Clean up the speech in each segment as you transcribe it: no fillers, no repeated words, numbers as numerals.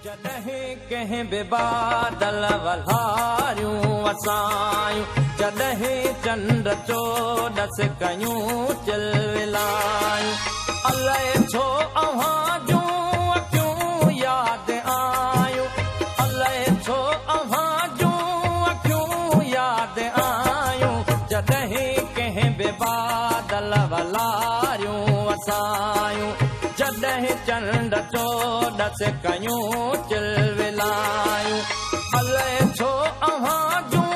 जॾहिं कंहिं बि बादल वल्हारियूं वसायूं, जॾहिं चंड चोॾस कयूं चिलविलायूं, अलाए छो अव्हां जूं अखियूं यादि आयूं, अलाए छो अव्हां जूं अखियूं यादि आयूं, जॾहिं कंहिं बि बादल वल्हारियूं वसायूं, जॾहिं चंड चोॾस कयूं चिलविलायूं, अलाए छो अव्हां जूं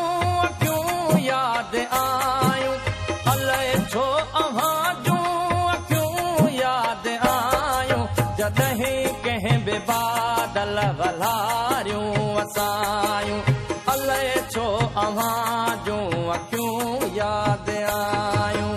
अखियूं यादि आयूं, अलाए छो अव्हां जूं अखियूं यादि आयूं, जॾहिं कंहिं बि बादल वल्हारियूं वसायूं, अलाए छो अव्हां जूं अखियूं यादि आयूं।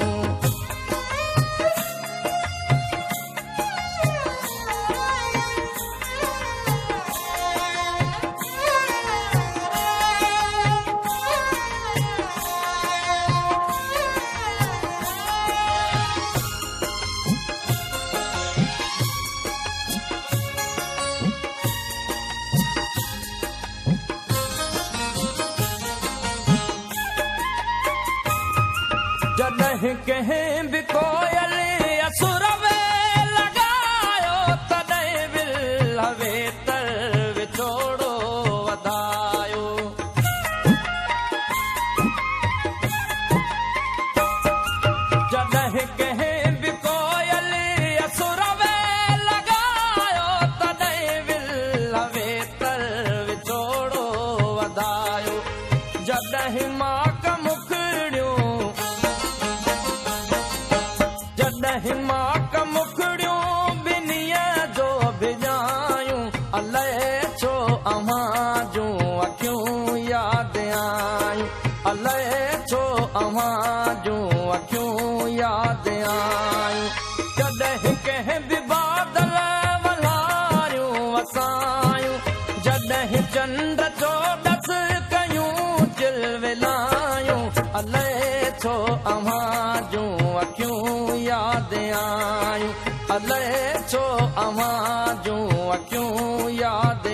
जॾहिं कंहिं बि कोयल असुर में लॻायो, तॾहिं विल वेतर विछोड़ो वधायो, जॾहिं कंहिं बि कोयल असुर में लॻायो, तॾहिं विल वेतर विछोड़ो वधायो, जॾहिं माक मुखड़ियूं, जॾहिं माक मुखड़ियूं ॿिन्हीअ जो भिॼायूं, अलाए छो अव्हां जूं अखियूं यादि आयूं, अलाए छो अव्हां जूं अखियूं यादि आयूं, जॾहिं कंहिं बि बादल वल्हारियूं वसायूं, जॾहिं चंड चोॾस कयूं चिलविलायूं, अलाए छो अव्हां जूं अखियूं यादि आयूं, अलाए छो अव्हां जूं अखियूं यादि